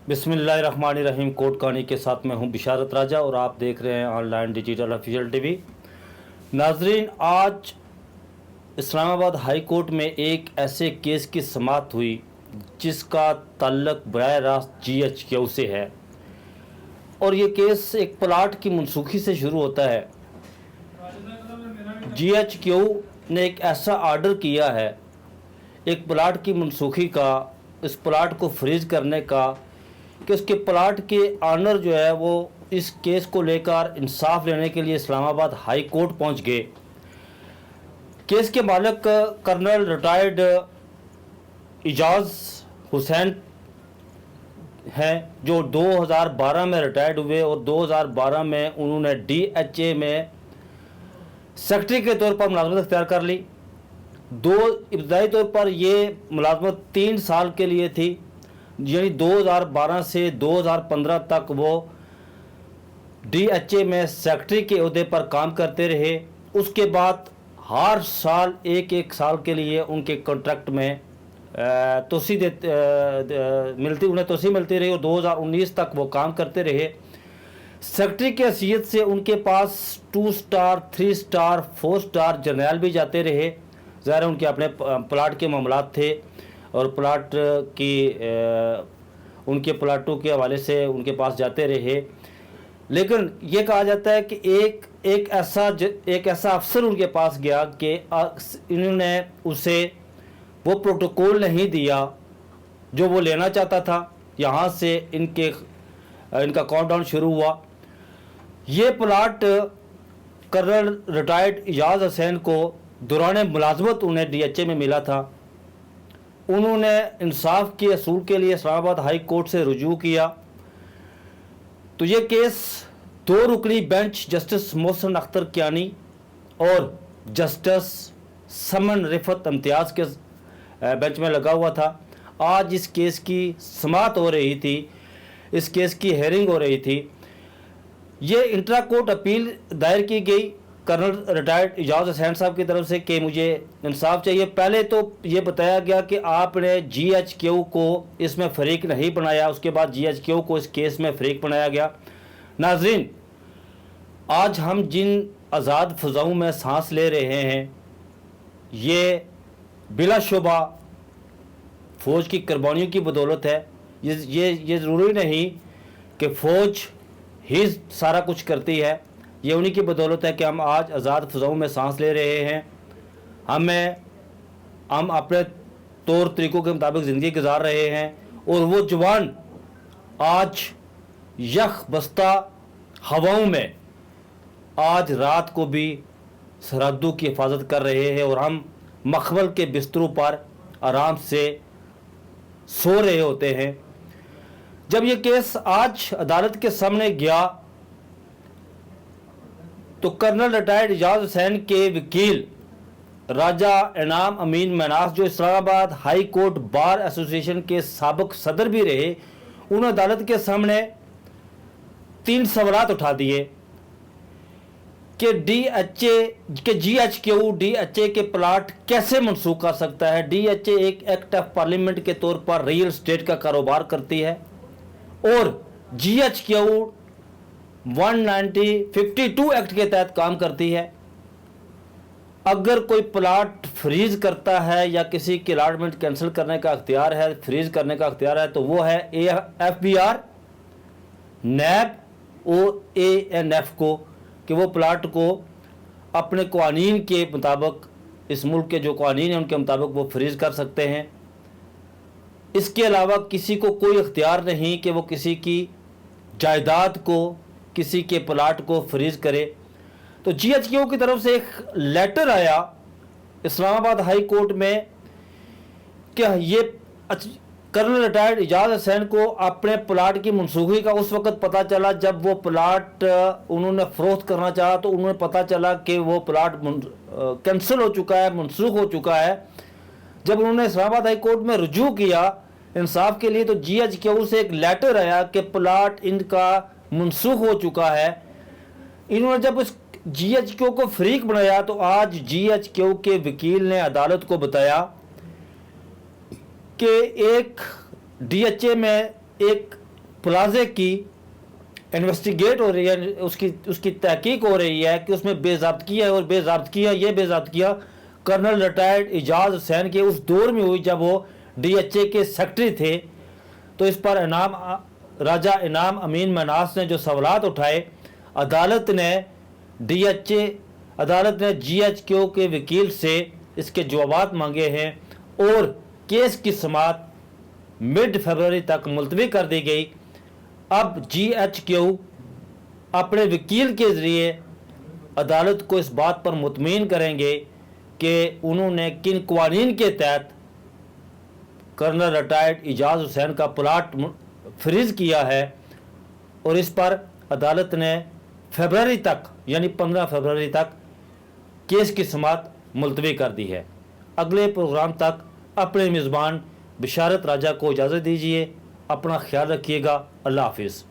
बिस्मिल्लाहिर्रहमानिर्रहीम। कोट कहानी के साथ मैं हूं बिशारत राजा और आप देख रहे हैं ऑनलाइन डिजिटल ऑफिशियल टीवी। नाजरीन, आज इस्लामाबाद हाई कोर्ट में एक ऐसे केस की समाअत हुई जिसका ताल्लुक बराह रास्त GHQ से है और ये केस एक प्लाट की मनसूखी से शुरू होता है। GHQ ने एक ऐसा आर्डर किया है एक प्लाट की मनसूखी का, इस प्लाट को फ्रीज करने का, कि उसके प्लाट के ऑनर जो है वो इस केस को लेकर इंसाफ लेने के लिए इस्लामाबाद हाई कोर्ट पहुंच गए। केस के मालिक कर्नल रिटायर्ड इजाज़ हुसैन हैं जो 2012 में रिटायर्ड हुए और 2012 में उन्होंने DHA में सेक्रेटरी के तौर पर मुलाजमत अख्तियार कर ली। इब्तदाई तौर पर ये मुलाजमत 3 साल के लिए थी, यानी 2012 से 2015 तक वो DHA में सेक्रेटरी के ओहदे पर काम करते रहे। उसके बाद हर साल एक साल के लिए उनके कॉन्ट्रैक्ट में तोसी मिलती रही और 2019 तक वो काम करते रहे। सेक्रेटरी की हैसियत से उनके पास 2 स्टार, 3 स्टार, 4 स्टार जर्नैल भी जाते रहे। ज़ाहिर उनके अपने प्लाट के मामलात थे और प्लाट की उनके प्लाटों के हवाले से उनके पास जाते रहे। लेकिन ये कहा जाता है कि एक ऐसा अफसर उनके पास गया कि इन्होंने उसे वो प्रोटोकॉल नहीं दिया जो वो लेना चाहता था। यहाँ से इनका काउंटडाउन शुरू हुआ। ये plot colonel retired Ijaz Hussain को दौरान मुलाजमत उन्हें DHA में मिला था। उन्होंने इंसाफ के असूल के लिए इस्लामाबाद हाई कोर्ट से रुजू किया तो ये केस 2 रुकनी बेंच जस्टिस मोहसिन अख्तर कियानी और जस्टिस समन रिफत इम्तियाज़ के बेंच में लगा हुआ था। आज इस केस की समाअत हो रही थी, इस केस की हेयरिंग हो रही थी। ये इंट्रा कोर्ट अपील दायर की गई कर्नल रिटायर्ड इजाज़ हुसैन साहब की तरफ से कि मुझे इंसाफ चाहिए। पहले तो ये बताया गया कि आपने GHQ को इसमें फ़रीक नहीं बनाया, उसके बाद GHQ को इस केस में फ़रीक बनाया गया। नाज़रीन, आज हम जिन आज़ाद फ़ज़ाओं में सांस ले रहे हैं ये बिलाशुबा फ़ौज की कुर्बानियों की बदौलत है। ये ज़रूरी नहीं कि फ़ौज ही सारा कुछ करती है, ये उन्हीं की बदौलत है कि हम आज आज़ाद फ़ज़ाओं में सांस ले रहे हैं। हम अपने तौर तरीक़ों के मुताबिक ज़िंदगी गुजार रहे हैं और वो जवान आज यख बस्ता हवाओं में आज रात को भी सरहदों की हिफाजत कर रहे हैं और हम मखमल के बिस्तरों पर आराम से सो रहे होते हैं। जब ये केस आज अदालत के सामने गया तो कर्नल रिटायर्ड इजाज़ हुसैन के वकील राजा इनाम अमीन मनास, जो Islamabad high court bar association के साबिक सदर भी रहे, उन्होंने अदालत के सामने 3 सवालात उठा दिए कि GHQ DHA के प्लाट कैसे मनसूख कर सकता है। DHA एक एक्ट ऑफ पार्लियामेंट के तौर पर रियल स्टेट का कारोबार करती है और GHQ 190/52 एक्ट के तहत काम करती है। अगर कोई प्लाट फ्रीज करता है या किसी की अलाटमेंट कैंसिल करने का अख्तियार है, फ्रीज करने का अख्तियार है, तो वो है FBR, NAB और ANF को, कि वो प्लाट को अपने कानून के मुताबिक, इस मुल्क के जो कानून हैं उनके मुताबिक वो फ्रीज कर सकते हैं। इसके अलावा किसी को कोई अख्तियार नहीं कि वो किसी की जायदाद को, किसी के प्लाट को फ्रीज करे। तो GHQ की तरफ से एक लेटर आया इस्लामाबाद हाई कोर्ट में कि ये कर्नल रिटायर्ड इजाज़ हुसैन को अपने प्लाट की मनसूखी का उस वक़्त पता चला जब वो प्लाट उन्होंने फ़रोख्त करना चाहा, तो उन्हें पता चला कि वो प्लाट कैंसिल हो चुका है, मनसूख हो चुका है। जब उन्होंने इस्लामाबाद हाई कोर्ट में रुजू किया इंसाफ के लिए तो GHQ से एक लेटर आया कि प्लाट इनका मनसूख हो चुका है। इन्होंने जब इस GHQ को फ्रीक बनाया तो आज GHQ के वकील ने अदालत को बताया कि एक DHA में एक प्लाजे की इन्वेस्टिगेट हो रही है, उसकी उसकी तहकीक हो रही है कि उसमें बेज़ाब्तगी है, और बेज़ाब्तगियाँ कर्नल रिटायर्ड एजाज हुसैन के उस दौर में हुई जब वो डीएचए के सेक्रेटरी थे। तो इस पर राजा इनाम अमीन मनास ने जो सवालात उठाए, अदालत ने जीएचक्यू के वकील से इसके जवाब मांगे हैं, और केस की समाअत मिड फरवरी तक मुलतवी कर दी गई। अब जीएचक्यू अपने वकील के ज़रिए अदालत को इस बात पर मुतमईन करेंगे कि उन्होंने किन कवानीन के तहत कर्नल रिटायर्ड एजाज हुसैन का प्लाट फ्रीज किया है, और इस पर अदालत ने फरवरी तक यानी 15 फरवरी तक केस की समाअत मुलतवी कर दी है। अगले प्रोग्राम तक अपने मेज़बान बिशारत राजा को इजाज़त दीजिए। अपना ख्याल रखिएगा। अल्लाह हाफिज़।